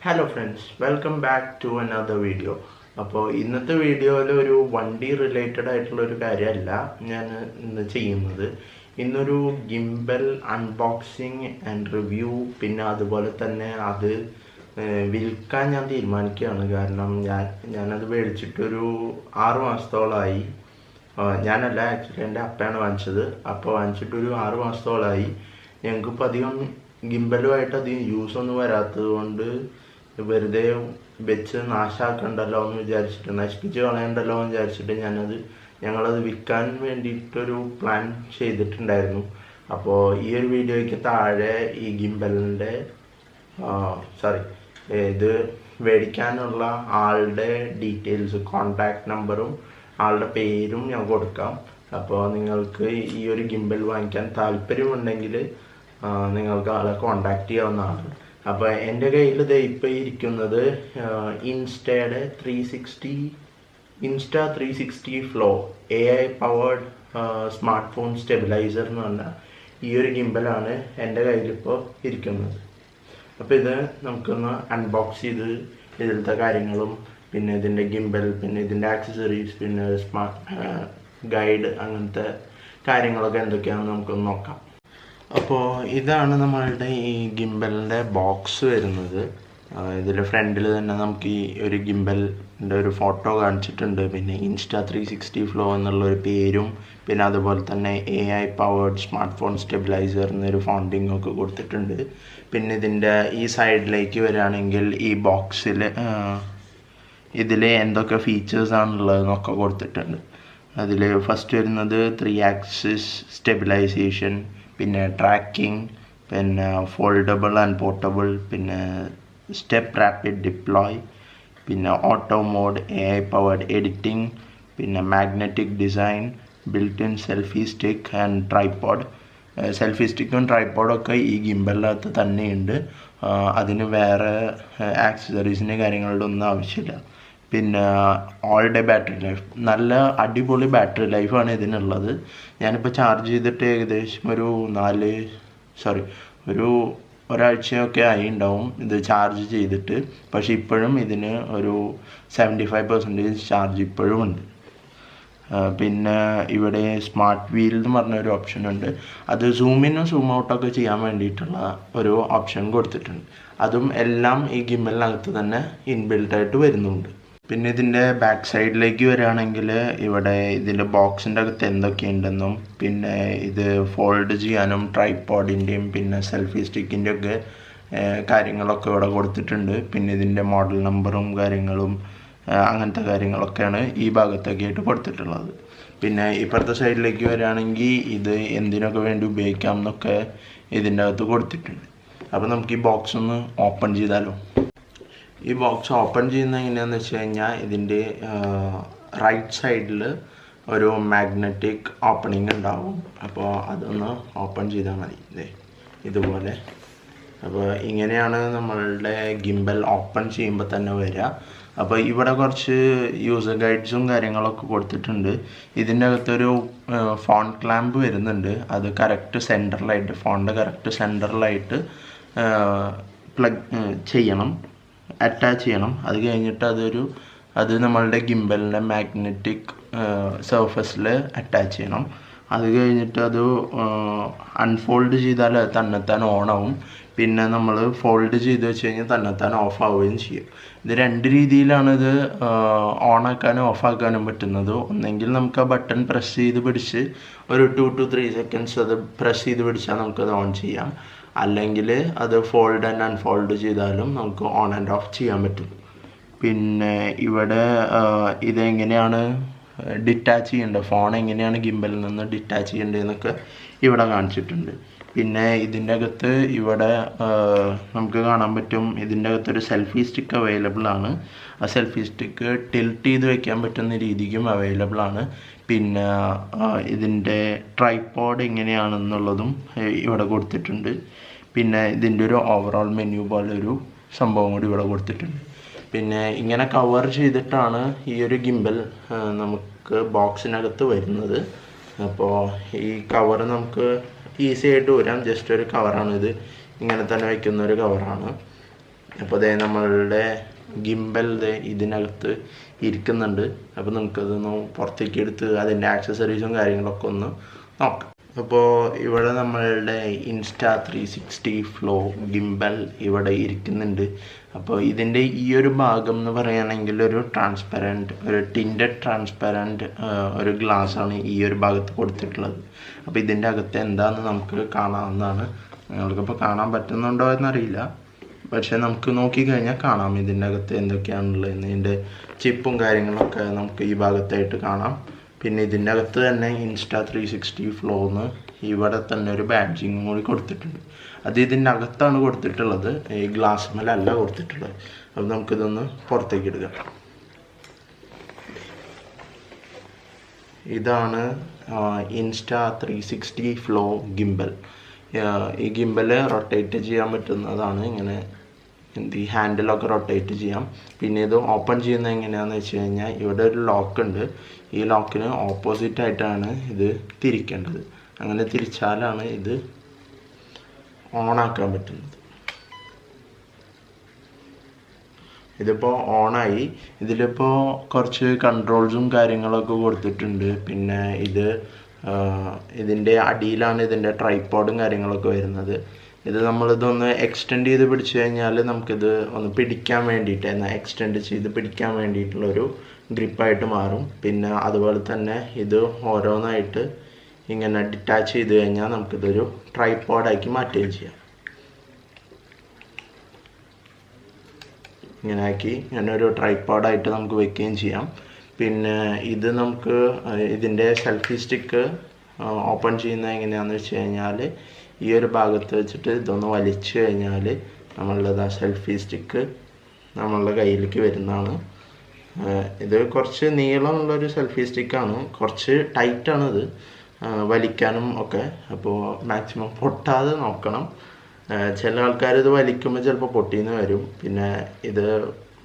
Hello friends, welcome back to another video. അപ്പോൾ ഇന്നത്തെ വീഡിയോയിൽ ഒരു വണ്ടി റിലേറ്റഡ് ആയിട്ടുള്ള ഒരു കാര്യമല്ല ഞാൻ ഇന്ന് ചെയ്യുന്നത്. ഇന്നൊരു ഗിംബൽ അൺബോക്സിങ് ആൻഡ് റിവ്യൂ, പിന്നെ അതുപോലെ തന്നെ അത് വിൽക്കാൻ ഞാൻ തീരുമാനിക്കുകയാണ്. കാരണം ഞാനത് മേടിച്ചിട്ടൊരു 6 മാസത്തോളമായി. ഞാനല്ല, ആക്ച്വലി എൻ്റെ അപ്പയാണ് വാങ്ങിച്ചത്. അപ്പോൾ വാങ്ങിച്ചിട്ടൊരു 6 മാസത്തോളമായി. ഞങ്ങൾക്കിപ്പോൾ അധികം ഗിംബലുമായിട്ട് അധികം യൂസ് ഒന്നും വരാത്തത് കൊണ്ട് വെറുതെ വെച്ച് നാശാക്കണ്ടല്ലോ എന്ന് വിചാരിച്ചിട്ട്, നശിപ്പിച്ച് കളയണ്ടല്ലോ എന്ന് വിചാരിച്ചിട്ട് ഞങ്ങളത് വിൽക്കാൻ വേണ്ടിയിട്ടൊരു പ്ലാൻ ചെയ്തിട്ടുണ്ടായിരുന്നു. അപ്പോൾ ഈ ഒരു വീഡിയോയ്ക്ക് താഴെ ഈ ഗിംബലിൻ്റെ ഇത് മേടിക്കാനുള്ള ആളുടെ ഡീറ്റെയിൽസ്, കോൺടാക്ട് നമ്പറും ആളുടെ പേരും ഞാൻ കൊടുക്കാം. അപ്പോൾ നിങ്ങൾക്ക് ഈ ഒരു ഗിംബൽ വാങ്ങിക്കാൻ താല്പര്യമുണ്ടെങ്കിൽ നിങ്ങൾക്ക് ആളെ കോൺടാക്ട് ചെയ്യാവുന്നതാണ്. അപ്പോൾ എൻ്റെ കയ്യിൽ ഇപ്പോൾ ഇരിക്കുന്നത് ഇൻസ്റ്റയുടെ 360 flow AI powered smart phone stabiliser എന്ന് പറഞ്ഞ ഈ ഒരു ഗിംബലാണ് എൻ്റെ കയ്യിലിപ്പോൾ ഇരിക്കുന്നത്. അപ്പോൾ ഇത് നമുക്കൊന്ന് അൺബോക്സ് ചെയ്ത് ഇതിലത്തെ കാര്യങ്ങളും, പിന്നെ ഇതിൻ്റെ ഗിംബൽ, പിന്നെ ഇതിൻ്റെ ആക്സസറീസ്, പിന്നെ സ്മാർട്ട് ഗൈഡ്, അങ്ങനത്തെ കാര്യങ്ങളൊക്കെ എന്തൊക്കെയാണെന്ന് നമുക്കൊന്ന് നോക്കാം. അപ്പോൾ ഇതാണ് നമ്മളുടെ ഈ ഗിംബലിൻ്റെ ബോക്സ് വരുന്നത്. ഇതിൽ ഫ്രണ്ടിൽ തന്നെ നമുക്ക് ഈ ഒരു ഗിംബലിൻ്റെ ഒരു ഫോട്ടോ കാണിച്ചിട്ടുണ്ട്. പിന്നെ ഇൻസ്റ്റ 360 ഫ്ലോ എന്നുള്ളൊരു പേരും, പിന്നെ അതുപോലെ തന്നെ AI powered smart phone stabiliser എന്നൊരു ഫോണ്ടിങ് ഒക്കെ കൊടുത്തിട്ടുണ്ട്. പിന്നെ ഇതിൻ്റെ ഈ സൈഡിലേക്ക് വരികയാണെങ്കിൽ ഈ ബോക്സിൽ ഇതിൽ എന്തൊക്കെ ഫീച്ചേഴ്സാണുള്ളതെന്നൊക്കെ കൊടുത്തിട്ടുണ്ട്. അതിൽ ഫസ്റ്റ് വരുന്നത് 3 ആക്സിസ് സ്റ്റെബിലൈസേഷൻ, പിന്നെ ട്രാക്കിംഗ്, പിന്നെ ഫോൾഡബിൾ ആൻഡ് പോർട്ടബിൾ, പിന്നെ സ്റ്റെപ്പ് റാപ്പിഡ് ഡിപ്ലോയ്, പിന്നെ auto mode, AI powered editing, പിന്നെ magnetic design, built in selfie stick and tripod. Selfie സ്റ്റിക്കും ട്രൈപോഡൊക്കെ ഈ ഗിംബലിനകത്ത് തന്നെയുണ്ട്. അതിന് വേറെ ആക്സസറീസിൻ്റെ കാര്യങ്ങളുടെ ഒന്നും ആവശ്യമില്ല. പിന്നെ ഓൾ ഡേ ബാറ്ററി ലൈഫ്, നല്ല അടിപൊളി ബാറ്ററി ലൈഫാണ് ഇതിനുള്ളത്. ഞാനിപ്പോൾ ചാർജ് ചെയ്തിട്ട് ഏകദേശം ഒരാഴ്ചയൊക്കെ ആയി ഉണ്ടാവും ഇത് ചാർജ് ചെയ്തിട്ട്. പക്ഷേ ഇപ്പോഴും ഇതിന് ഒരു 75% ചാർജ് ഇപ്പോഴും ഉണ്ട്. പിന്നെ ഇവിടെ സ്മാർട്ട് വീൽ എന്ന് പറഞ്ഞൊരു ഓപ്ഷൻ ഉണ്ട്. അത് സൂം ഇന്നും സൂം ഔട്ടൊക്കെ ചെയ്യാൻ വേണ്ടിയിട്ടുള്ള ഒരു ഓപ്ഷൻ കൊടുത്തിട്ടുണ്ട്. അതും എല്ലാം ഈ ഗിംബലിനകത്ത് തന്നെ ഇൻബിൽട്ടായിട്ട് വരുന്നുണ്ട്. പിന്നെ ഇതിൻ്റെ ബാക്ക് സൈഡിലേക്ക് വരികയാണെങ്കിൽ ഇവിടെ ഇതിൻ്റെ ബോക്സിൻ്റെ അകത്ത് എന്തൊക്കെയുണ്ടെന്നും, പിന്നെ ഇത് ഫോൾഡ് ചെയ്യാനും ട്രൈപോഡിൻ്റെയും പിന്നെ സെൽഫി സ്റ്റിക്കിൻ്റെ ഒക്കെ കാര്യങ്ങളൊക്കെ ഇവിടെ കൊടുത്തിട്ടുണ്ട്. പിന്നെ ഇതിൻ്റെ മോഡൽ നമ്പറും കാര്യങ്ങളും അങ്ങനത്തെ കാര്യങ്ങളൊക്കെയാണ് ഈ ഭാഗത്തൊക്കെ ആയിട്ട് കൊടുത്തിട്ടുള്ളത്. പിന്നെ ഇപ്പുറത്തെ സൈഡിലേക്ക് വരികയാണെങ്കിൽ ഇത് എന്തിനൊക്കെ വേണ്ടി ഉപയോഗിക്കാം എന്നൊക്കെ ഇതിൻ്റെ അകത്ത് കൊടുത്തിട്ടുണ്ട്. അപ്പോൾ നമുക്ക് ഈ ബോക്സ് ഒന്ന് ഓപ്പൺ ചെയ്താലോ. ഈ ബോക്സ് ഓപ്പൺ ചെയ്യുന്നത് എങ്ങനെയാണെന്ന് വെച്ച് കഴിഞ്ഞാൽ ഇതിൻ്റെ റൈറ്റ് സൈഡിൽ ഒരു മാഗ്നറ്റിക് ഓപ്പണിംഗ് ഉണ്ടാവും. അപ്പോൾ അതൊന്ന് ഓപ്പൺ ചെയ്താൽ മതി, ഇതുപോലെ. അപ്പോൾ ഇങ്ങനെയാണ് നമ്മളുടെ ഗിംബൽ ഓപ്പൺ ചെയ്യുമ്പോൾ തന്നെ വരിക. അപ്പോൾ ഇവിടെ കുറച്ച് യൂസർ ഗൈഡ്സും കാര്യങ്ങളൊക്കെ കൊടുത്തിട്ടുണ്ട്. ഇതിൻ്റെ അകത്തൊരു ഫോൺ ക്ലാമ്പ് വരുന്നുണ്ട്. അത് കറക്റ്റ് സെൻറ്ററിലായിട്ട്, ഫോണിൻ്റെ കറക്റ്റ് സെൻറ്ററിലായിട്ട് അറ്റാച്ച് ചെയ്യണം. അത് കഴിഞ്ഞിട്ട് അത് നമ്മളുടെ ഗിംബലിൻ്റെ മാഗ്നറ്റിക് സർഫസിൽ അറ്റാച്ച് ചെയ്യണം. അത് കഴിഞ്ഞിട്ട് അത് അൺഫോൾഡ് ചെയ്താൽ അത് തന്നെത്താൻ ഓണാവും. പിന്നെ നമ്മൾ ഫോൾഡ് ചെയ്ത് വെച്ച് കഴിഞ്ഞാൽ തന്നെത്താൻ ഓഫ് ആവുകയും ചെയ്യും. ഇത് 2 രീതിയിലാണ് ഇത് ഓണാക്കാനും ഓഫാക്കാനും പറ്റുന്നത്. ഒന്നെങ്കിൽ നമുക്ക് ആ ബട്ടൺ പ്രസ് ചെയ്ത് പിടിച്ച് ഒരു 2 to 3 seconds അത് പ്രസ് ചെയ്ത് പിടിച്ചാൽ നമുക്കത് ഓൺ ചെയ്യാം. അല്ലെങ്കിൽ അത് ഫോൾഡ് ആൻഡ് അൺഫോൾഡ് ചെയ്താലും നമുക്ക് ഓൺ ആൻഡ് ഓഫ് ചെയ്യാൻ പറ്റും. പിന്നെ ഇവിടെ ഇതെങ്ങനെയാണ് ഡിറ്റാച്ച് ചെയ്യേണ്ടത്, ഫോൺ എങ്ങനെയാണ് ഗിംബലിൽ നിന്ന് ഡിറ്റാച്ച് ചെയ്യേണ്ടതെന്നൊക്കെ ഇവിടെ കാണിച്ചിട്ടുണ്ട്. പിന്നെ ഇതിൻ്റെ അകത്ത് ഇവിടെ നമുക്ക് കാണാൻ പറ്റും, ഇതിൻ്റെ അകത്തൊരു സെൽഫി സ്റ്റിക്ക് അവൈലബിൾ ആണ്. ആ സെൽഫി സ്റ്റിക്ക് ടിൽറ്റ് ചെയ്ത് വയ്ക്കാൻ പറ്റുന്ന രീതിക്കും അവൈലബിൾ ആണ്. പിന്നെ ഇതിൻ്റെ ട്രൈപോഡ് എങ്ങനെയാണെന്നുള്ളതും ഇവിടെ കൊടുത്തിട്ടുണ്ട്. പിന്നെ ഇതിൻ്റെ ഒരു ഓവറോൾ മെനു പോലെ ഒരു സംഭവം കൂടി ഇവിടെ കൊടുത്തിട്ടുണ്ട്. പിന്നെ ഇങ്ങനെ കവർ ചെയ്തിട്ടാണ് ഈ ഒരു ഗിംബൽ നമുക്ക് ബോക്സിനകത്ത് വരുന്നത്. അപ്പോൾ ഈ കവർ നമുക്ക് ഈസി ആയിട്ട് വരാം. ജസ്റ്റ് ഒരു കവറാണ് ഇത്, ഇങ്ങനെ തന്നെ വയ്ക്കുന്ന ഒരു കവറാണ്. അപ്പോൾ അതേ നമ്മളുടെ ഗിംബൽ ഇതിനകത്ത് ഇരിക്കുന്നുണ്ട്. അപ്പോൾ നമുക്കതൊന്ന് പുറത്തേക്ക് എടുത്ത് അതിൻ്റെ ആക്സസറീസും കാര്യങ്ങളൊക്കെ ഒന്ന് നോക്കാം. അപ്പോൾ ഇവിടെ നമ്മളുടെ Insta360 ഫ്ലോ ഗിംബൽ ഇവിടെ ഇരിക്കുന്നുണ്ട്. അപ്പോൾ ഇതിൻ്റെ ഈ ഒരു ഭാഗം എന്ന് പറയുകയാണെങ്കിൽ ഒരു ടിൻറ്റഡ് ട്രാൻസ്പെറൻറ്റ് ഒരു ഗ്ലാസ്സാണ് ഈ ഒരു ഭാഗത്ത് കൊടുത്തിട്ടുള്ളത്. അപ്പോൾ ഇതിൻ്റെ അകത്ത് എന്താണെന്ന് നമുക്ക് കാണാവുന്നതാണ്. നിങ്ങൾക്കിപ്പോൾ കാണാൻ പറ്റുന്നുണ്ടോ എന്നറിയില്ല, പക്ഷേ നമുക്ക് നോക്കിക്കഴിഞ്ഞാൽ കാണാം ഇതിൻ്റെ അകത്ത് എന്തൊക്കെയാണുള്ളതെന്ന്. ഇതിൻ്റെ ചിപ്പും കാര്യങ്ങളൊക്കെ നമുക്ക് ഈ ഭാഗത്തായിട്ട് കാണാം. പിന്നെ ഇതിൻ്റെ അകത്ത് തന്നെ Insta360 ഫ്ലോന്ന് ഇവിടെ തന്നെ ഒരു ബാഡ്ജിങ്ങും കൂടി കൊടുത്തിട്ടുണ്ട്. അത് ഇതിൻ്റെ അകത്താണ് കൊടുത്തിട്ടുള്ളത്, ഈ ഗ്ലാസ് മേലല്ല കൊടുത്തിട്ടുള്ളത്. അപ്പോൾ നമുക്കിതൊന്ന് പുറത്തേക്ക് എടുക്കാം. ഇതാണ് Insta360 ഫ്ലോ ഗിംബൽ. ഈ ഗിംബൽ റൊട്ടേറ്റ് ചെയ്യാൻ പറ്റുന്നതാണ്. ഇങ്ങനെ ഈ ഹാൻഡിലൊക്കെ റൊട്ടേറ്റ് ചെയ്യാം. പിന്നെ ഇത് ഓപ്പൺ ചെയ്യുന്നത് എങ്ങനെയാണെന്ന് വെച്ച് കഴിഞ്ഞാൽ ഇവിടെ ഒരു ലോക്ക് ഉണ്ട്. ഈ ലോക്കിന് ഓപ്പോസിറ്റായിട്ടാണ് ഇത് തിരിക്കേണ്ടത്. അങ്ങനെ തിരിച്ചാലാണ് ഇത് ഓണാക്കാൻ പറ്റുന്നത്. ഇതിപ്പോൾ ഓണായി. ഇതിലിപ്പോൾ കുറച്ച് കൺട്രോൾസും കാര്യങ്ങളൊക്കെ കൊടുത്തിട്ടുണ്ട്. പിന്നെ ഇതിൻ്റെ അടിയിലാണ് ഇതിൻ്റെ ട്രൈപോഡും കാര്യങ്ങളൊക്കെ വരുന്നത്. ഇത് നമ്മളിതൊന്ന് എക്സ്റ്റെൻഡ് ചെയ്ത് പിടിച്ചു കഴിഞ്ഞാൽ നമുക്കിത് ഒന്ന് പിടിക്കാൻ വേണ്ടിയിട്ട് എക്സ്റ്റെൻഡ് ചെയ്ത് പിടിക്കാൻ വേണ്ടിയിട്ടുള്ളൊരു ഗ്രിപ്പായിട്ട് മാറും. പിന്നെ അതുപോലെ തന്നെ ഇത് ഓരോന്നായിട്ട് ഇങ്ങനെ ഡിറ്റാച്ച് ചെയ്ത് കഴിഞ്ഞാൽ നമുക്കിതൊരു ട്രൈപോഡാക്കി മാറ്റുകയും ചെയ്യാം. ഇങ്ങനെ ഒരു ട്രൈപോഡായിട്ട് നമുക്ക് വെക്കുകയും ചെയ്യാം. പിന്നെ ഇത് നമുക്ക് ഇതിൻ്റെ സെൽഫി സ്റ്റിക്ക് ഓപ്പൺ ചെയ്യുന്നത് എങ്ങനെയാണെന്ന് വെച്ച് കഴിഞ്ഞാൽ ഈ ഒരു ഭാഗത്ത് വെച്ചിട്ട് ഇതൊന്ന് വലിച്ചു കഴിഞ്ഞാൽ നമ്മളുടെ സെൽഫി സ്റ്റിക്ക് നമ്മളുടെ കയ്യിലേക്ക് വരുന്നതാണ്. ഇത് കുറച്ച് നീളമുള്ളൊരു സെൽഫി സ്റ്റിക്കാണ്, കുറച്ച് ടൈറ്റാണിത് വലിക്കാനും ഒക്കെ. അപ്പോൾ മാക്സിമം പൊട്ടാതെ നോക്കണം. ചില ആൾക്കാർ ഇത് വലിക്കുമ്പോൾ ചിലപ്പോൾ പൊട്ടിയെന്ന് വരും. പിന്നെ ഇത്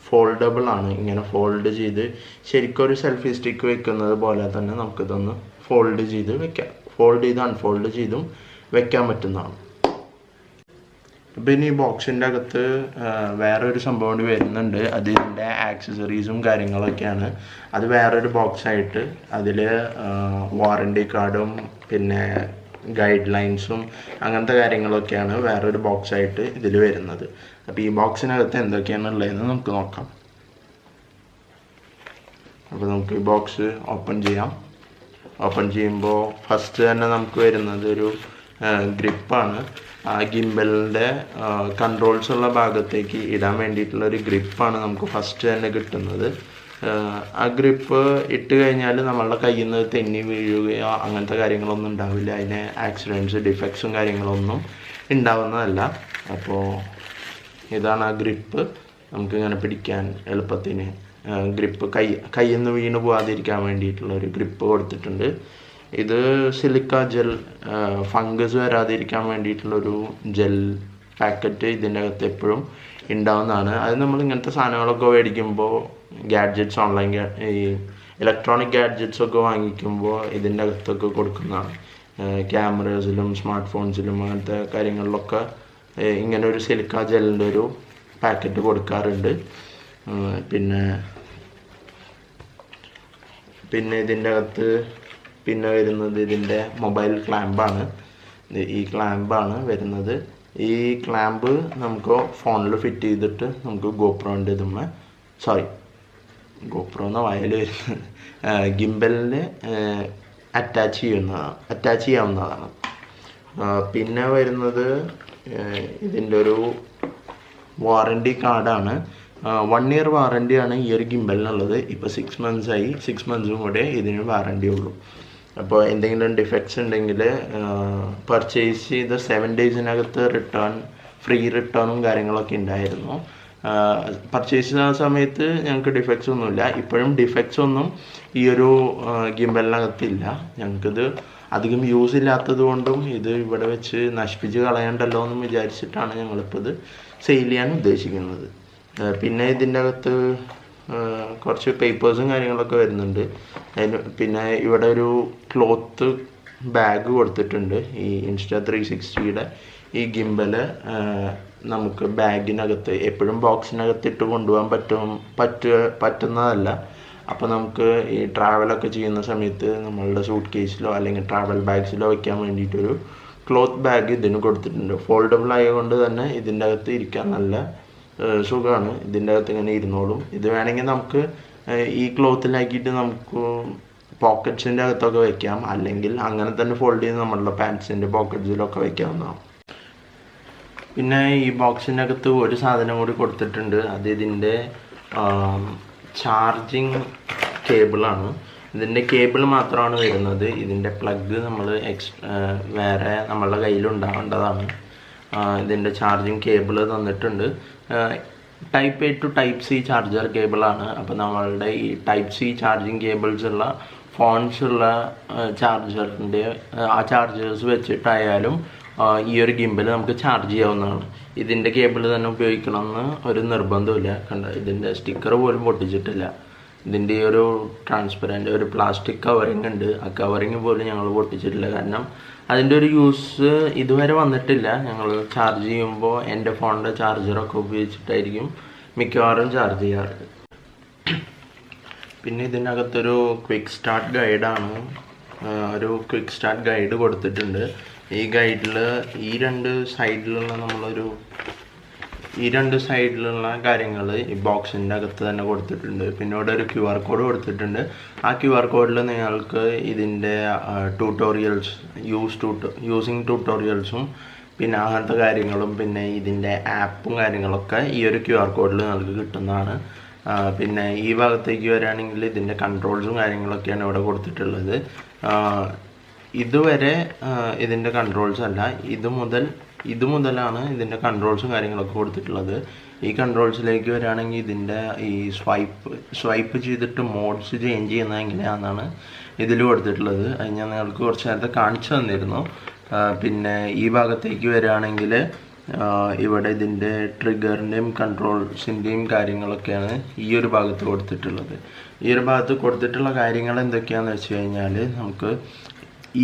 ഫോൾഡബിൾ ആണ്. ഇങ്ങനെ ഫോൾഡ് ചെയ്ത് ശരിക്കും ഒരു സെൽഫി സ്റ്റിക്ക് വെക്കുന്നത് പോലെ തന്നെ നമുക്കിതൊന്ന് ഫോൾഡ് ചെയ്ത് വെക്കാം. ഫോൾഡ് ചെയ്ത് അൺഫോൾഡ് ചെയ്തും വെക്കാൻ പറ്റുന്നതാണ്. പിന്നെ ഈ ബോക്സിൻ്റെ അകത്ത് വേറൊരു സംഭവം കൂടി വരുന്നുണ്ട്. അത് ഇതിൻ്റെ ആക്സസറീസും കാര്യങ്ങളൊക്കെയാണ്. അത് വേറൊരു ബോക്സായിട്ട് അതിൽ വാറണ്ടി കാർഡും പിന്നെ ഗൈഡ് ലൈൻസും അങ്ങനത്തെ കാര്യങ്ങളൊക്കെയാണ് വേറൊരു ബോക്സായിട്ട് ഇതിൽ വരുന്നത്. അപ്പോൾ ഈ ബോക്സിനകത്ത് എന്തൊക്കെയാണുള്ളതെന്ന് നമുക്ക് നോക്കാം. അപ്പോൾ നമുക്ക് ഈ ബോക്സ് ഓപ്പൺ ചെയ്യാം. ഓപ്പൺ ചെയ്യുമ്പോൾ ഫസ്റ്റ് തന്നെ നമുക്ക് വരുന്നത് ഒരു ഗ്രിപ്പാണ്. ആ ഗിംബലിൻ്റെ കൺട്രോൾസ് ഉള്ള ഭാഗത്തേക്ക് ഇടാൻ വേണ്ടിയിട്ടുള്ള ഒരു ഗ്രിപ്പാണ് നമുക്ക് ഫസ്റ്റ് തന്നെ കിട്ടുന്നത്. ആ ഗ്രിപ്പ് ഇട്ട് കഴിഞ്ഞാൽ നമ്മളുടെ കയ്യിൽ നിന്ന് തെന്നി വീഴുകയോ അങ്ങനത്തെ കാര്യങ്ങളൊന്നും ഉണ്ടാവില്ല. അതിന് ആക്സിഡൻറ്റ്സ് ഡിഫക്ട്സും കാര്യങ്ങളൊന്നും ഉണ്ടാവുന്നതല്ല. അപ്പോൾ ഇതാണ് ആ ഗ്രിപ്പ്. നമുക്കിങ്ങനെ പിടിക്കാൻ എളുപ്പത്തിന് ഗ്രിപ്പ് കയ്യിൽ നിന്ന് വീണ് പോകാതിരിക്കാൻ വേണ്ടിയിട്ടുള്ള ഒരു ഗ്രിപ്പ് കൊടുത്തിട്ടുണ്ട്. ഇത് സിലിക്ക ജെൽ, ഫംഗസ് വരാതിരിക്കാൻ വേണ്ടിയിട്ടുള്ളൊരു ജെൽ പാക്കറ്റ് ഇതിൻ്റെ അകത്ത് എപ്പോഴും ഉണ്ടാവുന്നതാണ്. അത് നമ്മൾ ഇങ്ങനത്തെ സാധനങ്ങളൊക്കെ മേടിക്കുമ്പോൾ ഗാഡ്ജറ്റ്സ് ഈ ഇലക്ട്രോണിക് ഗാഡ്ജറ്റ്സ് ഒക്കെ വാങ്ങിക്കുമ്പോൾ ഇതിൻ്റെ അകത്തൊക്കെ കൊടുക്കുന്നതാണ്. ക്യാമറസിലും സ്മാർട്ട് ഫോൺസിലും അങ്ങനത്തെ കാര്യങ്ങളിലൊക്കെ ഇങ്ങനെ ഒരു സിലിക്ക ജെല്ലിൻ്റെ ഒരു പാക്കറ്റ് കൊടുക്കാറുണ്ട്. പിന്നെ ഇതിൻ്റെ അകത്ത് പിന്നെ വരുന്നത് ഇതിൻ്റെ മൊബൈൽ ക്ലാമ്പാണ്. ഈ ക്ലാമ്പാണ് വരുന്നത്. ഈ ക്ലാമ്പ് നമുക്ക് ഫോണിൽ ഫിറ്റ് ചെയ്തിട്ട് നമുക്ക് ഗോപ്രോൻ്റെ ഗോപ്രോ എന്ന വയൽ വരുന്നത് ഗിംബലിൽ അറ്റാച്ച് ചെയ്യാവുന്നതാണ്. പിന്നെ വരുന്നത് ഇതിൻ്റെ ഒരു വാറണ്ടി കാർഡാണ്. 1 year വാറണ്ടിയാണ് ഈ ഒരു ഗിംബലിനുള്ളത്. ഇപ്പോൾ 6 months ആയി. 6 months കൂടെ ഇതിന് വാറണ്ടി ഉള്ളൂ. അപ്പോൾ എന്തെങ്കിലും ഡിഫക്ട്സ് ഉണ്ടെങ്കിൽ പർച്ചേസ് ചെയ്ത 7 daysനകത്ത് ഫ്രീ റിട്ടേണും കാര്യങ്ങളൊക്കെ ഉണ്ടായിരുന്നു. പർച്ചേസ് ചെയ്യുന്ന സമയത്ത് ഞങ്ങൾക്ക് ഡിഫക്ട്സ് ഒന്നുമില്ല. ഇപ്പോഴും ഡിഫക്ട്സ് ഒന്നും ഈ ഒരു ഗിംബലിനകത്തില്ല. ഞങ്ങൾക്കിത് അധികം യൂസ് ഇല്ലാത്തത് കൊണ്ടും ഇത് ഇവിടെ വെച്ച് നശിപ്പിച്ച് കളയണ്ടല്ലോ എന്നും വിചാരിച്ചിട്ടാണ് ഞങ്ങളിപ്പോൾ ഇത് സെയിൽ ചെയ്യാൻ ഉദ്ദേശിക്കുന്നത്. പിന്നെ ഇതിൻ്റെ അകത്ത് കുറച്ച് പേപ്പേഴ്സും കാര്യങ്ങളൊക്കെ വരുന്നുണ്ട്. പിന്നെ ഇവിടെ ഒരു ക്ലോത്ത് ബാഗ് കൊടുത്തിട്ടുണ്ട്. ഈ Insta360യുടെ ഈ ഗിംബല് നമുക്ക് ബാഗിനകത്ത് എപ്പോഴും ബോക്സിനകത്ത് ഇട്ട് കൊണ്ടുപോകാൻ പറ്റുന്നതല്ല. അപ്പോൾ നമുക്ക് ഈ ട്രാവലൊക്കെ ചെയ്യുന്ന സമയത്ത് നമ്മളുടെ സൂട്ട് കേസിലോ അല്ലെങ്കിൽ ട്രാവൽ ബാഗ്സിലോ വയ്ക്കാൻ വേണ്ടിയിട്ടൊരു ക്ലോത്ത് ബാഗ് ഇതിന് കൊടുത്തിട്ടുണ്ട്. ഫോൾഡബിൾ ആയതുകൊണ്ട് തന്നെ ഇതിൻ്റെ അകത്ത് ഇരിക്കാൻ നല്ല സുഖമാണ്. ഇതിൻ്റെ അകത്ത് ഇങ്ങനെ ഇരുന്നോളും. ഇത് വേണമെങ്കിൽ നമുക്ക് ഈ ക്ലോത്തിലാക്കിയിട്ട് നമുക്ക് പോക്കറ്റ്സിൻ്റെ അകത്തൊക്കെ വയ്ക്കാം, അല്ലെങ്കിൽ അങ്ങനെ തന്നെ ഫോൾഡ് ചെയ്ത് നമ്മളുടെ പാൻസിൻ്റെ പോക്കറ്റ്സിലൊക്കെ വയ്ക്കാവുന്നതാണ്. പിന്നെ ഈ ബോക്സിൻ്റെ അകത്ത് ഒരു സാധനം കൂടി കൊടുത്തിട്ടുണ്ട്. അത് ഇതിൻ്റെ ചാർജിങ് കേബിളാണ്. ഇതിൻ്റെ കേബിൾ മാത്രമാണ് വരുന്നത്. ഇതിൻ്റെ പ്ലഗ് നമ്മൾ വേറെ നമ്മളുടെ കയ്യിലുണ്ടാവേണ്ടതാണ്. ഇതിൻ്റെ ചാർജിങ് കേബിൾ തന്നിട്ടുണ്ട്. Type A to type C charger കേബിളാണ്. അപ്പോൾ നമ്മളുടെ ഈ ടൈപ്പ് സി ചാർജിങ് കേബിൾസ് ഉള്ള ഫോൺസ് ഉള്ള ചാർജറിൻ്റെ ആ ചാർജേഴ്സ് വെച്ചിട്ടായാലും ഈ ഒരു ഗിംബൽ നമുക്ക് ചാർജ് ചെയ്യാവുന്നതാണ്. ഇതിൻ്റെ കേബിൾ തന്നെ ഉപയോഗിക്കണമെന്ന് ഒരു നിർബന്ധമില്ല. ഇതിൻ്റെ സ്റ്റിക്കർ പോലും പൊട്ടിച്ചിട്ടില്ല. ഇതിൻ്റെ ഈ ഒരു ട്രാൻസ്പെറൻറ്റ് ഒരു പ്ലാസ്റ്റിക് കവറിങ് ഉണ്ട്. ആ കവറിങ് പോലും ഞങ്ങൾ പൊട്ടിച്ചിട്ടില്ല. കാരണം അതിൻ്റെ ഒരു യൂസ് ഇതുവരെ വന്നിട്ടില്ല. ഞങ്ങൾ ചാർജ് ചെയ്യുമ്പോൾ എൻ്റെ ഫോണിൻ്റെ ചാർജറൊക്കെ ഉപയോഗിച്ചിട്ടായിരിക്കും മിക്കവാറും ചാർജ് ചെയ്യാറ്. പിന്നെ ഇതിനകത്തൊരു ക്വിക്ക് സ്റ്റാർട്ട് ഗൈഡാണ്. ഒരു ക്വിക്ക് സ്റ്റാർട്ട് ഗൈഡ് കൊടുത്തിട്ടുണ്ട്. ഈ ഗൈഡിൽ ഈ രണ്ട് സൈഡിലുള്ള കാര്യങ്ങൾ ഈ ബോക്സിൻ്റെ അകത്ത് തന്നെ കൊടുത്തിട്ടുണ്ട്. പിന്നെ ഇവിടെ ഒരു QR കോഡ് കൊടുത്തിട്ടുണ്ട്. ആ QR കോഡിൽ നിങ്ങൾക്ക് ഇതിൻ്റെ ട്യൂട്ടോറിയൽസ് യൂസിങ് ട്യൂട്ടോറിയൽസും പിന്നെ അങ്ങനത്തെ കാര്യങ്ങളും പിന്നെ ഇതിൻ്റെ ആപ്പും കാര്യങ്ങളൊക്കെ ഈ ഒരു QR കോഡിൽ നിങ്ങൾക്ക് കിട്ടുന്നതാണ്. പിന്നെ ഈ ഭാഗത്തേക്ക് വരികയാണെങ്കിൽ ഇതിൻ്റെ കൺട്രോൾസും കാര്യങ്ങളൊക്കെയാണ് ഇവിടെ കൊടുത്തിട്ടുള്ളത്. ഇതുവരെ ഇതിൻ്റെ കൺട്രോൾസ് അല്ല, ഇത് മുതലാണ് ഇതിൻ്റെ കൺട്രോൾസും കാര്യങ്ങളൊക്കെ കൊടുത്തിട്ടുള്ളത്. ഈ കൺട്രോൾസിലേക്ക് വരികയാണെങ്കിൽ ഇതിൻ്റെ ഈ സ്വൈപ്പ് ചെയ്തിട്ട് മോഡ്സ് ചേഞ്ച് ചെയ്യുന്നത് എങ്ങനെയാണെന്നാണ് ഇതിൽ കൊടുത്തിട്ടുള്ളത്. അത് ഞാൻ നിങ്ങൾക്ക് കുറച്ച് നേരത്തെ കാണിച്ചു തന്നിരുന്നു. പിന്നെ ഈ ഭാഗത്തേക്ക് വരികയാണെങ്കിൽ ഇവിടെ ഇതിൻ്റെ ട്രിഗറിൻ്റെയും കൺട്രോൾസിൻ്റെയും കാര്യങ്ങളൊക്കെയാണ് ഈ ഒരു ഭാഗത്ത് കൊടുത്തിട്ടുള്ളത്. ഈ ഒരു ഭാഗത്ത് കൊടുത്തിട്ടുള്ള കാര്യങ്ങൾ എന്തൊക്കെയാണെന്ന് വെച്ച് കഴിഞ്ഞാൽ നമുക്ക്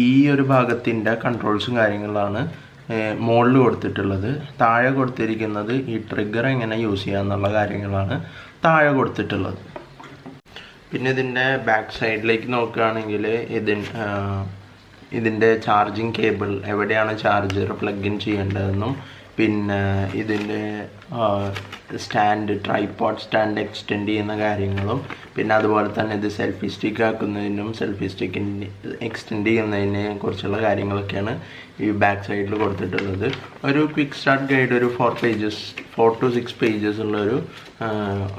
ഈ ഒരു ഭാഗത്തിൻ്റെ കൺട്രോൾസും കാര്യങ്ങളാണ് മുകളിൽ കൊടുത്തിട്ടുള്ളത്. താഴെ കൊടുത്തിരിക്കുന്നത് ഈ ട്രിഗർ എങ്ങനെ യൂസ് ചെയ്യുക എന്നുള്ള കാര്യങ്ങളാണ് താഴെ കൊടുത്തിട്ടുള്ളത്. പിന്നെ ഇതിൻ്റെ ബാക്ക് സൈഡിലേക്ക് നോക്കുകയാണെങ്കിൽ ഇതിൻ്റെ ചാർജിങ് കേബിൾ എവിടെയാണ് ചാർജർ പ്ലഗ് ഇൻ ചെയ്യേണ്ടതെന്നും പിന്നെ ഇതിൻ്റെ ട്രൈപോഡ് സ്റ്റാൻഡ് എക്സ്റ്റെൻഡ് ചെയ്യുന്ന കാര്യങ്ങളും പിന്നെ അതുപോലെ തന്നെ ഇത് സെൽഫി സ്റ്റിക്ക് ആക്കുന്നതിനും സെൽഫി സ്റ്റിക്കിൻ്റെ എക്സ്റ്റെൻഡ് ചെയ്യുന്നതിനെ കുറിച്ചുള്ള കാര്യങ്ങളൊക്കെയാണ് ഈ ബാക്ക് സൈഡിൽ കൊടുത്തിട്ടുള്ളത്. ഒരു ക്വിക്ക് സ്റ്റാർട്ട് ഗൈഡ് ഒരു 4 to 6 പേജസ് ഉള്ള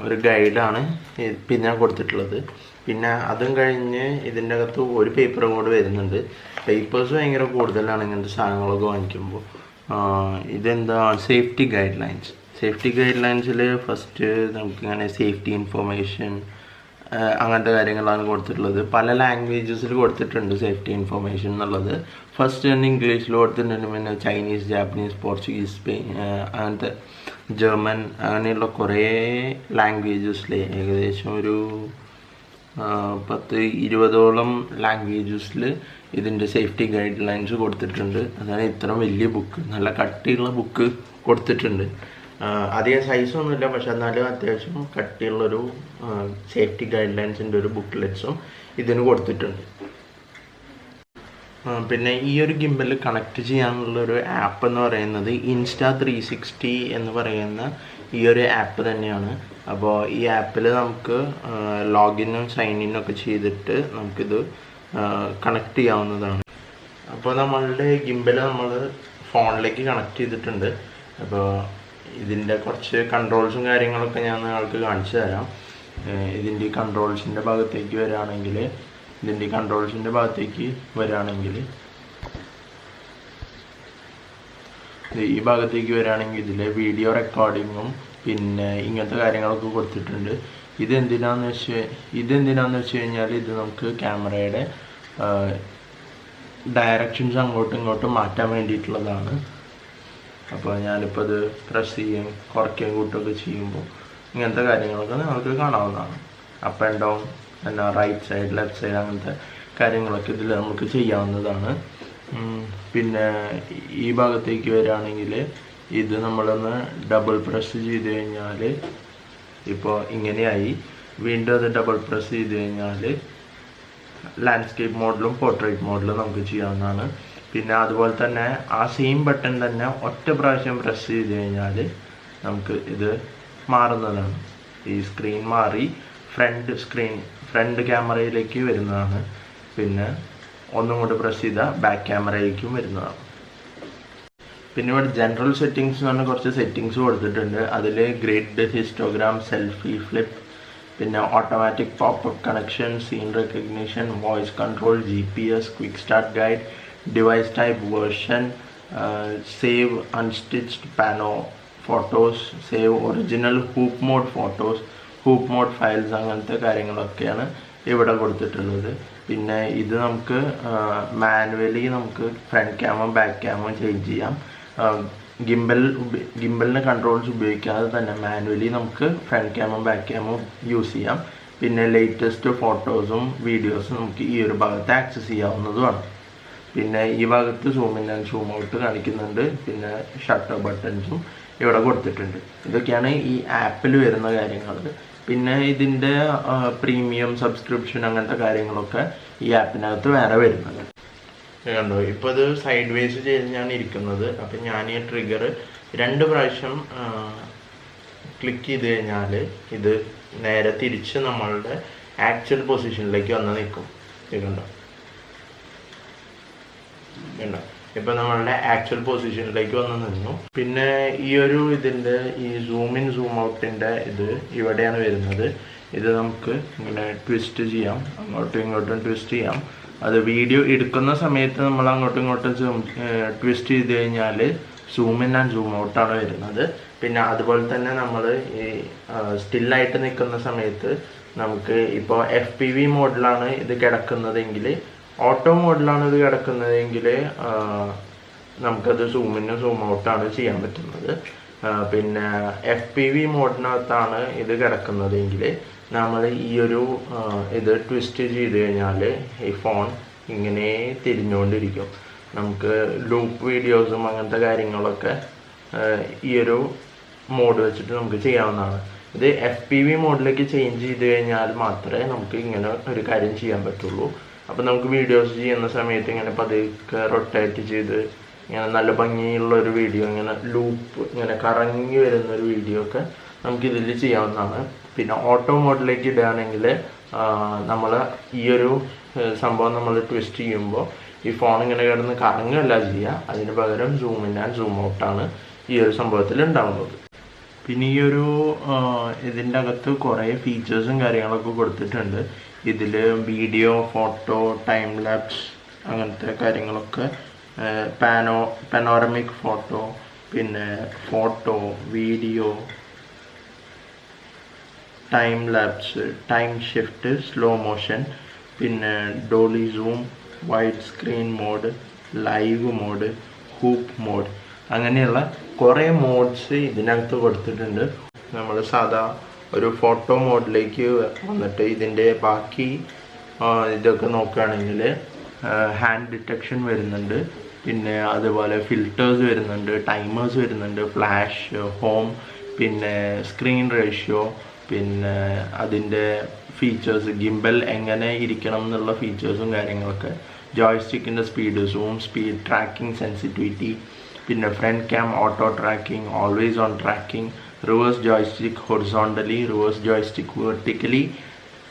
ഒരു ഗൈഡാണ് പിന്നെ കൊടുത്തിട്ടുള്ളത്. പിന്നെ അതും കഴിഞ്ഞ് ഇതിൻ്റെ അകത്ത് ഒരു പേപ്പറും കൂടെ വരുന്നുണ്ട്. പേപ്പേഴ്സ് ഭയങ്കര കൂടുതലാണ് ഇങ്ങനത്തെ സാധനങ്ങളൊക്കെ വാങ്ങിക്കുമ്പോൾ. ഇതെന്താ സേഫ്റ്റി ഗൈഡ് ലൈൻസിൽ ഫസ്റ്റ് നമുക്കിങ്ങനെ സേഫ്റ്റി ഇൻഫർമേഷൻ അങ്ങനത്തെ കാര്യങ്ങളാണ് കൊടുത്തിട്ടുള്ളത്. പല ലാംഗ്വേജസിൽ കൊടുത്തിട്ടുണ്ട് സേഫ്റ്റി ഇൻഫർമേഷൻ എന്നുള്ളത്. ഫസ്റ്റ് തന്നെ ഇംഗ്ലീഷിൽ കൊടുത്തിട്ടുണ്ട്. പിന്നെ ചൈനീസ്, ജാപ്പനീസ്, പോർച്ചുഗീസ്, അങ്ങനത്തെ ജർമ്മൻ അങ്ങനെയുള്ള കുറേ ലാംഗ്വേജസിൽ ഏകദേശം ഒരു 10-20ഓളം ലാംഗ്വേജസിൽ ഇതിൻ്റെ സേഫ്റ്റി ഗൈഡ് ലൈൻസ് കൊടുത്തിട്ടുണ്ട്. അതാണ് ഇത്ര വലിയ ബുക്ക്, നല്ല കട്ടിയുള്ള ബുക്ക് കൊടുത്തിട്ടുണ്ട്. അധികം സൈസൊന്നുമില്ല, പക്ഷെ എന്നാലും അത്യാവശ്യം കട്ടിയുള്ളൊരു സേഫ്റ്റി ഗൈഡ് ലൈൻസിൻ്റെ ഒരു ബുക്ക്ലെറ്റ്സും ഇതിന് കൊടുത്തിട്ടുണ്ട്. പിന്നെ ഈ ഒരു ഗിംബൽ കണക്ട് ചെയ്യാനുള്ളൊരു ആപ്പ് എന്ന് പറയുന്നത് Insta360 എന്ന് പറയുന്ന ഈ ഒരു ആപ്പ് തന്നെയാണ്. അപ്പോൾ ഈ ആപ്പിൽ നമുക്ക് ലോഗിനും സൈനിനും ഒക്കെ ചെയ്തിട്ട് നമുക്കിത് കണക്ട് ചെയ്യാവുന്നതാണ്. അപ്പോൾ നമ്മളുടെ ഗിംബൽ നമ്മൾ ഫോണിലേക്ക് കണക്ട് ചെയ്തിട്ടുണ്ട്. അപ്പോൾ ഇതിൻ്റെ കുറച്ച് കൺട്രോൾസും കാര്യങ്ങളൊക്കെ ഞാൻ നിങ്ങൾക്ക് കാണിച്ചു തരാം. ഇതിൻ്റെ കൺട്രോൾസിൻ്റെ ഭാഗത്തേക്ക് വരികയാണെങ്കിൽ ഈ ഭാഗത്തേക്ക് വരികയാണെങ്കിൽ ഇതിൽ വീഡിയോ റെക്കോർഡിങ്ങും പിന്നെ ഇങ്ങനത്തെ കാര്യങ്ങളൊക്കെ കൊടുത്തിട്ടുണ്ട്. ഇതെന്തിനാന്ന് വെച്ച് കഴിഞ്ഞാൽ ഇത് നമുക്ക് ക്യാമറയുടെ ഡയറക്ഷൻസ് അങ്ങോട്ടും ഇങ്ങോട്ടും മാറ്റാൻ വേണ്ടിയിട്ടുള്ളതാണ്. അപ്പോൾ ഞാനിപ്പോൾ ഇത് പ്രസ് ചെയ്യുകയും കുറയ്ക്കുകയും കൂട്ടുകയൊക്കെ ചെയ്യുമ്പോൾ ഇങ്ങനത്തെ കാര്യങ്ങളൊക്കെ നിങ്ങൾക്ക് കാണാവുന്നതാണ്. അപ്പ് ആൻഡ് ഡൗൺ പിന്നെ റൈറ്റ് സൈഡ്, ലെഫ്റ്റ് സൈഡ് അങ്ങനത്തെ കാര്യങ്ങളൊക്കെ ഇതിൽ നമുക്ക് ചെയ്യാവുന്നതാണ്. പിന്നെ ഈ ഭാഗത്തേക്ക് വരികയാണെങ്കിൽ ഇത് നമ്മളൊന്ന് ഡബിൾ പ്രസ് ചെയ്ത് കഴിഞ്ഞാൽ ഇപ്പോൾ ഇങ്ങനെയായി. വീണ്ടും അത് ഡബിൾ പ്രസ് ചെയ്ത് കഴിഞ്ഞാൽ ലാൻഡ്സ്കേപ്പ് മോഡിലും പോർട്രേറ്റ് മോഡിലും നമുക്ക് ചെയ്യാവുന്നതാണ്. പിന്നെ അതുപോലെ തന്നെ ആ സെയിം ബട്ടൺ തന്നെ ഒറ്റ പ്രാവശ്യം പ്രസ് ചെയ്ത് കഴിഞ്ഞാൽ നമുക്ക് ഇത് മാറുന്നതാണ്. ഈ സ്ക്രീൻ മാറി ഫ്രണ്ട് ക്യാമറയിലേക്ക് വരുന്നതാണ്. പിന്നെ ഒന്നും കൂടി പ്രസ് ചെയ്താൽ ബാക്ക് ക്യാമറയിലേക്കും വരുന്നതാണ്. പിന്നെ ഇവിടെ ജനറൽ സെറ്റിങ്സ് എന്ന് പറഞ്ഞാൽ കുറച്ച് സെറ്റിങ്സ് കൊടുത്തിട്ടുണ്ട്. അതിൽ ഗ്രിഡ്, ഹിസ്റ്റോഗ്രാം, സെൽഫി, ഫ്ലിപ്പ്, പിന്നെ automatic popup connection, scene recognition, voice control, GPS, quick start guide, device type, version, save unstitched pano photos, save original hoop mode photos, hoop mode files, അങ്ങനത്തെ കാര്യങ്ങളൊക്കെയാണ് ഇവിടെ കൊടുത്തിട്ടുള്ളത്. പിന്നെ ഇത് നമുക്ക് മാനുവലി നമുക്ക് front ക്യാമും ബാക്ക് ക്യാമും ചേഞ്ച് ചെയ്യാം. ഗിംബലിന് കൺട്രോൾസ് ഉപയോഗിക്കാതെ തന്നെ മാനുവലി നമുക്ക് ഫ്രണ്ട് ക്യാമും ബാക്ക് ക്യാമും യൂസ് ചെയ്യാം. പിന്നെ ലേറ്റസ്റ്റ് ഫോട്ടോസും വീഡിയോസും നമുക്ക് ഈ ഒരു ഭാഗത്ത് ആക്സസ് ചെയ്യാവുന്നതുമാണ്. പിന്നെ ഈ ഭാഗത്ത് zoom in and zoom out കാണിക്കുന്നുണ്ട്. പിന്നെ ഷട്ടർ ബട്ടൺസും ഇവിടെ കൊടുത്തിട്ടുണ്ട്. ഇതൊക്കെയാണ് ഈ ആപ്പിൽ വരുന്ന കാര്യങ്ങൾ. പിന്നെ ഇതിൻ്റെ പ്രീമിയം സബ്സ്ക്രിപ്ഷൻ അങ്ങനത്തെ കാര്യങ്ങളൊക്കെ ഈ ആപ്പിനകത്ത് വേറെ വരുന്നത് കണ്ടോ. ഇപ്പോൾ ഇത് സൈഡ് വേസ് ചെയ്ത് ഞാൻ ഇരിക്കുന്നത്. അപ്പം ഞാൻ ഈ ട്രിഗർ 2 പ്രാവശ്യം ക്ലിക്ക് ചെയ്ത് കഴിഞ്ഞാൽ ഇത് നേരെ തിരിച്ച് നമ്മളുടെ ആക്ച്വൽ പൊസിഷനിലേക്ക് വന്ന് നിൽക്കും. കണ്ടോ കണ്ടോ ഇപ്പം നമ്മളുടെ ആക്ച്വൽ പൊസിഷനിലേക്ക് വന്ന് നിന്നു. പിന്നെ ഈ ഒരു ഇതിൻ്റെ ഈ സൂം ഇൻ സൂം ഔട്ടിൻ്റെ ഇത് ഇവിടെയാണ് വരുന്നത്. ഇത് നമുക്ക് ഇങ്ങനെ ട്വിസ്റ്റ് ചെയ്യാം, അങ്ങോട്ടും ഇങ്ങോട്ടും ട്വിസ്റ്റ് ചെയ്യാം. അത് വീഡിയോ എടുക്കുന്ന സമയത്ത് നമ്മൾ അങ്ങോട്ടും ഇങ്ങോട്ടും ട്വിസ്റ്റ് ചെയ്ത് കഴിഞ്ഞാൽ സൂം ഇൻ ആൻഡ് സൂം ഔട്ടാണ് വരുന്നത്. പിന്നെ അതുപോലെ തന്നെ നമ്മൾ ഈ സ്റ്റില്ലായിട്ട് നിൽക്കുന്ന സമയത്ത് നമുക്ക് ഇപ്പോൾ FPV മോഡിലാണ് ഇത് കിടക്കുന്നതെങ്കിൽ, ഓട്ടോ മോഡിലാണ് ഇത് കിടക്കുന്നതെങ്കിൽ നമുക്കത് സൂം ഇന്നും സൂം ഔട്ടാണ് ചെയ്യാൻ പറ്റുന്നത്. പിന്നെ FPV മോഡിനകത്താണ് ഇത് കിടക്കുന്നതെങ്കിൽ നമ്മൾ ഈ ഒരു ഇത് ട്വിസ്റ്റ് ചെയ്ത് കഴിഞ്ഞാൽ ഈ ഫോൺ ഇങ്ങനെ തിരിഞ്ഞുകൊണ്ടിരിക്കും. നമുക്ക് ലൂപ്പ് വീഡിയോസും അങ്ങനത്തെ കാര്യങ്ങളൊക്കെ ഈ ഒരു മോഡ് വെച്ചിട്ട് നമുക്ക് ചെയ്യാവുന്നതാണ്. ഇത് FPV മോഡിലേക്ക് ചേഞ്ച് ചെയ്ത് കഴിഞ്ഞാൽ മാത്രമേ നമുക്ക് ഇങ്ങനെ ഒരു കാര്യം ചെയ്യാൻ പറ്റുള്ളൂ. അപ്പോൾ നമുക്ക് വീഡിയോസ് ചെയ്യുന്ന സമയത്ത് ഇങ്ങനെ പതുക്കെ റൊട്ടേറ്റ് ചെയ്ത് ഇങ്ങനെ നല്ല ഭംഗിയുള്ളൊരു വീഡിയോ, ഇങ്ങനെ ലൂപ്പ് ഇങ്ങനെ കറങ്ങി വരുന്നൊരു വീഡിയോ ഒക്കെ നമുക്കിതിൽ ചെയ്യാവുന്നതാണ്. പിന്നെ ഓട്ടോ മോഡിലേക്ക് ഇടുകയാണെങ്കിൽ നമ്മൾ ഈ ഒരു സംഭവം നമ്മൾ ട്വിസ്റ്റ് ചെയ്യുമ്പോൾ ഈ ഫോൺ ഇങ്ങനെ കിടന്ന് കറങ്ങുകയല്ല ചെയ്യുക, അതിന് പകരം സൂം ഇൻ ആൻഡ് സൂം ഔട്ടാണ് ഈ ഒരു സംഭവത്തിൽ ഉണ്ടാകുന്നത്. പിന്നെ ഈ ഒരു ഇതിൻ്റെ അകത്ത് കുറേ ഫീച്ചേഴ്സും കാര്യങ്ങളൊക്കെ കൊടുത്തിട്ടുണ്ട്. ഇതിൽ വീഡിയോ, ഫോട്ടോ, ടൈം ലാപ്സ് അങ്ങനത്തെ കാര്യങ്ങളൊക്കെ, പാനോറമിക് ഫോട്ടോ, പിന്നെ photo, video, time lapse, time shift, slow motion, പിന്നെ dolly zoom, wide screen mode, live mode, hoop mode, അങ്ങനെയുള്ള കുറേ മോഡ്സ് ഇതിനകത്ത് കൊടുത്തിട്ടുണ്ട്. നമ്മൾ സാധാ ഒരു ഫോട്ടോ മോഡിലേക്ക് വന്നിട്ട് ഇതിൻ്റെ ബാക്കി ഇതൊക്കെ നോക്കുകയാണെങ്കിൽ ഹാൻഡ് ഡിറ്റക്ഷൻ വരുന്നുണ്ട്, പിന്നെ അതുപോലെ ഫിൽറ്റേഴ്സ് വരുന്നുണ്ട്, ടൈമേഴ്സ് വരുന്നുണ്ട്, ഫ്ലാഷ്, ഹോം, പിന്നെ സ്ക്രീൻ റേഷ്യോ, പിന്നെ അതിൻ്റെ ഫീച്ചേഴ്സ്, ഗിംബൽ എങ്ങനെ ഇരിക്കണം എന്നുള്ള ഫീച്ചേഴ്സും കാര്യങ്ങളൊക്കെ, ജോയ്സ്റ്റിക്കിൻ്റെ speed, zoom speed, tracking sensitivity, പിന്നെ front cam auto tracking, always on tracking, reverse joystick horizontally, reverse joystick vertically,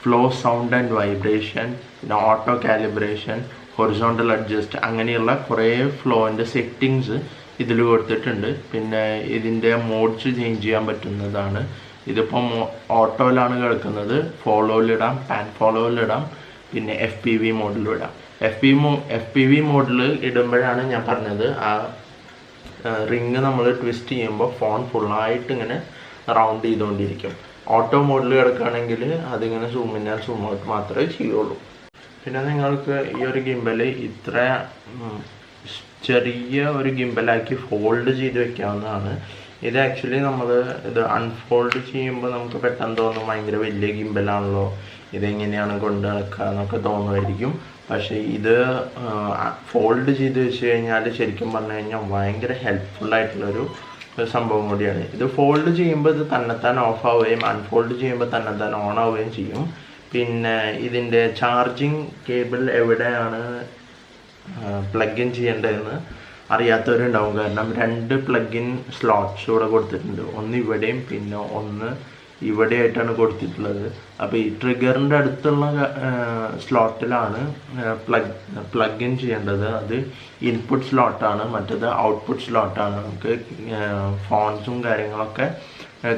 flow, sound and vibration, പിന്നെ ഓട്ടോ കാലിബ്രേഷൻ, ഹൊറിസോണ്ടൽ അഡ്ജസ്റ്റ്, അങ്ങനെയുള്ള കുറേ ഫ്ലോൻ്റെ സെറ്റിങ്സ് ഇതിൽ കൊടുത്തിട്ടുണ്ട്. പിന്നെ ഇതിൻ്റെ മോഡ്സ് ചേഞ്ച് ചെയ്യാൻ പറ്റുന്നതാണ്. ഇതിപ്പോൾ ഓട്ടോയിലാണ് കിടക്കുന്നത്, ഫോളോയിലിടാം, പാൻ ഫോളോയിലിടാം, പിന്നെ FPV മോഡിലും ഇടാം. FPV മോഡിൽ ഇടുമ്പോഴാണ് ഞാൻ പറഞ്ഞത് ആ റിങ് നമ്മൾ ട്വിസ്റ്റ് ചെയ്യുമ്പോൾ ഫോൺ ഫുള്ളായിട്ട് ഇങ്ങനെ റൗണ്ട് ചെയ്തുകൊണ്ടിരിക്കും. ഓട്ടോ മോഡിൽ കിടക്കുകയാണെങ്കിൽ അതിങ്ങനെ zoom in and zoom out മാത്രമേ ചെയ്യുള്ളൂ. പിന്നെ നിങ്ങൾക്ക് ഈ ഒരു ഗിംബൽ ഇത്ര ചെറിയ ഒരു ഗിംബലാക്കി ഫോൾഡ് ചെയ്ത് വെക്കാവുന്നതാണ്. ഇത് ആക്ച്വലി നമ്മൾ ഇത് അൺഫോൾഡ് ചെയ്യുമ്പോൾ നമുക്ക് പെട്ടെന്ന് തോന്നും ഭയങ്കര വലിയ ഗിംബലാണല്ലോ, ഇതെങ്ങനെയാണ് കൊണ്ട് നടക്കുക എന്നൊക്കെ തോന്നുമായിരിക്കും. പക്ഷേ ഇത് ഫോൾഡ് ചെയ്ത് വെച്ച് കഴിഞ്ഞാൽ ശരിക്കും പറഞ്ഞു കഴിഞ്ഞാൽ ഭയങ്കര ഹെൽപ്ഫുള്ളായിട്ടുള്ളൊരു ഒരു സംഭവം കൂടിയാണ്. ഇത് ഫോൾഡ് ചെയ്യുമ്പോൾ ഇത് തന്നെത്താൻ ഓഫ് ആവുകയും അൺഫോൾഡ് ചെയ്യുമ്പോൾ തന്നെത്താൻ ഓൺ ആവുകയും ചെയ്യും. പിന്നെ ഇതിൻ്റെ ചാർജിങ് കേബിൾ എവിടെയാണ് പ്ലഗ് ഇൻ ചെയ്യേണ്ടതെന്ന് അറിയാത്തവരുണ്ടാവും. കാരണം 2 പ്ലഗ് ഇൻ സ്ലോട്ട്സ് ഇവിടെ കൊടുത്തിട്ടുണ്ട്. ഒന്ന് ഇവിടെയും പിന്നെ ഒന്ന് ഇവിടെയായിട്ടാണ് കൊടുത്തിട്ടുള്ളത്. അപ്പോൾ ഈ ട്രിഗറിൻ്റെ അടുത്തുള്ള സ്ലോട്ടിലാണ് പ്ലഗ് ഇൻ ചെയ്യേണ്ടത്. അത് ഇൻപുട്ട് സ്ലോട്ടാണ്, മറ്റേത് ഔട്ട്പുട്ട് സ്ലോട്ടാണ്. നമുക്ക് ഫോൺസും കാര്യങ്ങളൊക്കെ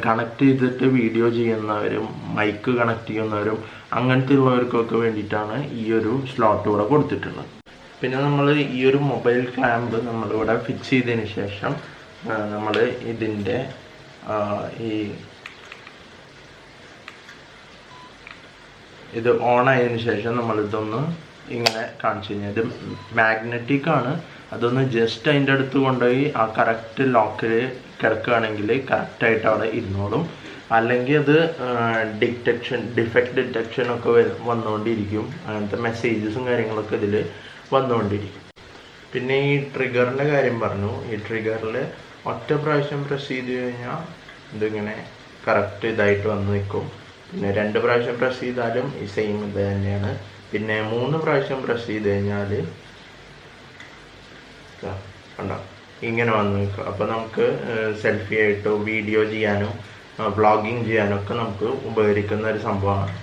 കണക്ട് ചെയ്തിട്ട് വീഡിയോ ചെയ്യുന്നവരും മൈക്ക് കണക്ട് ചെയ്യുന്നവരും അങ്ങനത്തെ ഉള്ളവർക്കൊക്കെ വേണ്ടിയിട്ടാണ് ഈ ഒരു സ്ലോട്ട് ഇവിടെ കൊടുത്തിട്ടുള്ളത്. പിന്നെ നമ്മൾ ഈ ഒരു മൊബൈൽ ക്ലാമ്പ് നമ്മളിവിടെ ഫിക്സ് ചെയ്തതിന് ശേഷം നമ്മൾ ഇതിൻ്റെ ഇത് ഓൺ ആയതിനു ശേഷം നമ്മളിതൊന്ന് ഇങ്ങനെ കാണിച്ചു കഴിഞ്ഞാൽ ഇത് മാഗ്നറ്റിക് ആണ്. അതൊന്ന് ജസ്റ്റ് അതിൻ്റെ അടുത്ത് കൊണ്ടുപോയി ആ കറക്റ്റ് ലോക്കിൽ കിടക്കുകയാണെങ്കിൽ കറക്റ്റായിട്ട് അവിടെ ഇരുന്നോളും. അല്ലെങ്കിൽ അത് ഡിഫക്റ്റ് ഡിറ്റക്ഷൻ ഒക്കെ വന്നുകൊണ്ടിരിക്കും. അങ്ങനത്തെ മെസ്സേജസും കാര്യങ്ങളൊക്കെ ഇതിൽ വന്നുകൊണ്ടിരിക്കും. പിന്നെ ഈ ട്രിഗറിൻ്റെ കാര്യം പറഞ്ഞു. ഈ ട്രിഗറിൽ ഒറ്റ പ്രാവശ്യം പ്രസ് ചെയ്ത് കഴിഞ്ഞാൽ ഇതിങ്ങനെ കറക്റ്റ് ഇതായിട്ട് വന്ന് നിൽക്കും. പിന്നെ 2 പ്രാവശ്യം പ്രസ് ചെയ്താലും ഈ സെയിം ഇത് തന്നെയാണ്. പിന്നെ 3 പ്രാവശ്യം പ്രസ് ചെയ്ത് കഴിഞ്ഞാൽ കണ്ടോ ഇങ്ങനെ വന്ന് നിൽക്കും. അപ്പോൾ നമുക്ക് സെൽഫി ആയിട്ടോ വീഡിയോ ചെയ്യാനും വ്ളോഗിങ് ചെയ്യാനും ഒക്കെ നമുക്ക് ഉപകരിക്കുന്ന ഒരു സംഭവമാണ്.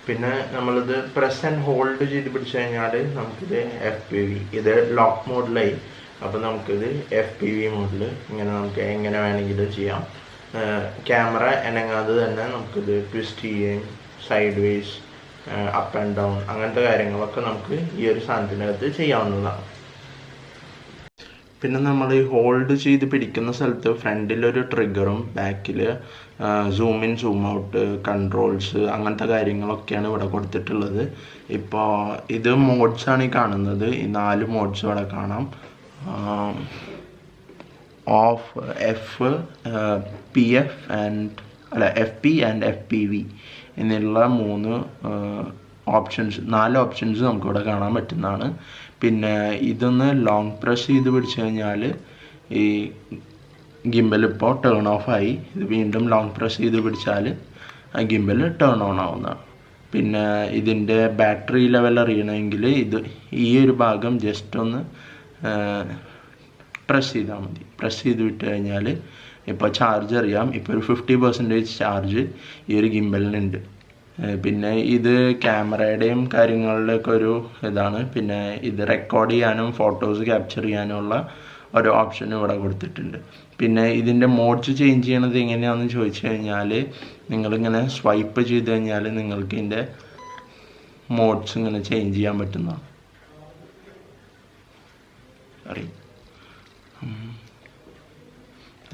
പിന്നെ നമ്മളിത് പ്രസ് ആൻഡ് ഹോൾഡ് ചെയ്ത് പിടിച്ചു കഴിഞ്ഞാൽ നമുക്കിത് FPV ഇത് ലോക്ക് മോഡിലായി. അപ്പോൾ നമുക്കിത് FPV മോഡിൽ ഇങ്ങനെ നമുക്ക് എങ്ങനെ വേണമെങ്കിലും ചെയ്യാം. ക്യാമറ അനങ്ങാതെ തന്നെ നമുക്കിത് ട്വിസ്റ്റ് ചെയ്യുകയും side vase up and down അങ്ങനത്തെ കാര്യങ്ങളൊക്കെ നമുക്ക് ഈ ഒരു സാധനത്തിനകത്ത് ചെയ്യാവുന്നതാണ്. പിന്നെ നമ്മൾ ഈ ഹോൾഡ് ചെയ്ത് പിടിക്കുന്ന സ്ഥലത്ത് ഫ്രണ്ടിലൊരു ട്രിഗറും ബാക്കിൽ zoom in zoom out controls അങ്ങനത്തെ കാര്യങ്ങളൊക്കെയാണ് ഇവിടെ കൊടുത്തിട്ടുള്ളത്. ഇപ്പോൾ ഇത് മോഡ്സാണ് ഈ കാണുന്നത്. ഈ 4 മോഡ്സ് ഇവിടെ കാണാം. ഓഫ് FP ആൻഡ് FPV എന്നുള്ള 3 ഓപ്ഷൻസ് 4 ഓപ്ഷൻസ് നമുക്കിവിടെ കാണാൻ പറ്റുന്നതാണ്. പിന്നെ ഇതൊന്ന് ലോങ് പ്രസ് ചെയ്ത് പിടിച്ചു കഴിഞ്ഞാൽ ഈ ഗിംബൽ ഇപ്പോൾ ടേൺ ഓഫ് ആയി. ഇത് വീണ്ടും ലോങ് പ്രസ് ചെയ്ത് പിടിച്ചാൽ ആ ഗിംബൽ ടേൺ ഓൺ ആവുന്നതാണ്. പിന്നെ ഇതിൻ്റെ ബാറ്ററി ലെവൽ അറിയണമെങ്കിൽ ഈ ഒരു ഭാഗം ജസ്റ്റ് ഒന്ന് പ്രസ് ചെയ്താൽ മതി. പ്രസ് ചെയ്ത് വിട്ട് കഴിഞ്ഞാൽ ഇപ്പോൾ ചാർജ് അറിയാം. ഇപ്പോൾ ഒരു 50% ചാർജ് ഈ ഒരു ഗിംബലിനുണ്ട്. പിന്നെ ഇത് ക്യാമറയുടെയും കാര്യങ്ങളുടെയൊക്കെ ഒരു ഇതാണ്. പിന്നെ ഇത് റെക്കോർഡ് ചെയ്യാനും ഫോട്ടോസ് ക്യാപ്ചർ ചെയ്യാനുമുള്ള ഒരു ഓപ്ഷൻ ഇവിടെ കൊടുത്തിട്ടുണ്ട്. പിന്നെ ഇതിൻ്റെ മോഡ്സ് ചേഞ്ച് ചെയ്യണത് എങ്ങനെയാണെന്ന് ചോദിച്ചു കഴിഞ്ഞാൽ നിങ്ങളിങ്ങനെ സ്വൈപ്പ് ചെയ്ത് കഴിഞ്ഞാൽ നിങ്ങൾക്ക് ഇതിൻ്റെ മോഡ്സ് ഇങ്ങനെ ചേഞ്ച് ചെയ്യാൻ പറ്റുന്നതാണ്. അറിയാം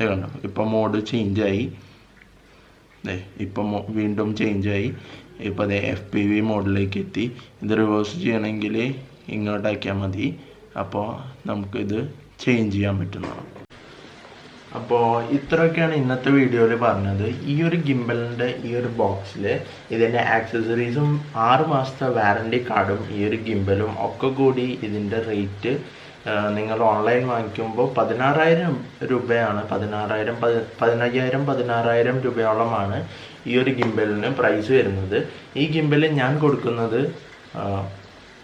കണ്ടോ ഇപ്പോൾ മോഡ് ചേഞ്ചായി. ഇപ്പം വീണ്ടും ചേഞ്ചായി. ഇപ്പോൾ അതേ FPV മോഡിലേക്ക് എത്തി. ഇത് റിവേഴ്സ് ചെയ്യണമെങ്കിൽ ഇങ്ങോട്ടാക്കിയാൽ മതി. അപ്പോൾ നമുക്കിത് ചേഞ്ച് ചെയ്യാൻ പറ്റുന്നതാണ്. അപ്പോൾ ഇത്രയൊക്കെയാണ് ഇന്നത്തെ വീഡിയോയിൽ പറഞ്ഞത്. ഈ ഒരു ഗിംബലിൻ്റെ ഈ ഒരു ബോക്സിൽ ഇതിൻ്റെ ആക്സസറീസും 6 മാസത്തെ വാറണ്ടി കാർഡും ഈ ഒരു ഗിംബലും ഒക്കെ കൂടി ഇതിൻ്റെ റേറ്റ് നിങ്ങൾ ഓൺലൈൻ വാങ്ങിക്കുമ്പോൾ 16,000 രൂപയാണ്. 16,000 രൂപയോളമാണ് ഈ ഒരു ഗിംബലിന് പ്രൈസ് വരുന്നത്. ഈ ഗിംബൽ ഞാൻ കൊടുക്കുന്നത്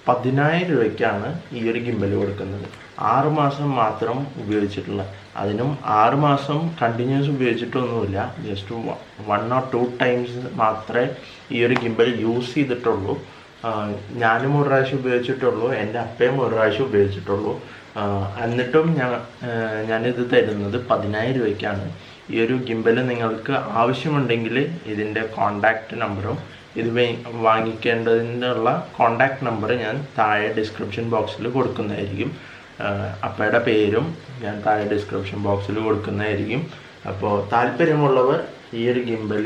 10,000 രൂപയ്ക്കാണ് ഈ ഒരു ഗിംബൽ കൊടുക്കുന്നത്. 6 മാസം മാത്രം ഉപയോഗിച്ചിട്ടുള്ള. അതിനും 6 മാസം കണ്ടിന്യൂസ് ഉപയോഗിച്ചിട്ടൊന്നുമില്ല. ജസ്റ്റ് 1 or 2 ടൈംസ് മാത്രമേ ഈ ഒരു ഗിംബൽ യൂസ് ചെയ്തിട്ടുള്ളൂ. ഞാനും 1 പ്രാവശ്യം ഉപയോഗിച്ചിട്ടുള്ളൂ. എൻ്റെ അപ്പയും 1 പ്രാവശ്യം ഉപയോഗിച്ചിട്ടുള്ളൂ. എന്നിട്ടും ഞാനിത് തരുന്നത് 10,000 രൂപയ്ക്കാണ്. ഈ ഒരു ഗിംബൽ നിങ്ങൾക്ക് ആവശ്യമുണ്ടെങ്കിൽ ഇതിൻ്റെ കോണ്ടാക്റ്റ് നമ്പറും ഇത് വാങ്ങിക്കേണ്ടതിനുള്ള കോണ്ടാക്ട് നമ്പർ ഞാൻ താഴെ ഡിസ്ക്രിപ്ഷൻ ബോക്സിൽ കൊടുക്കുന്നതായിരിക്കും. അപ്പയുടെ പേരും ഞാൻ താഴെ ഡിസ്ക്രിപ്ഷൻ ബോക്സിൽ കൊടുക്കുന്നതായിരിക്കും. അപ്പോൾ താല്പര്യമുള്ളവർ ഈ ഒരു ഗിംബൽ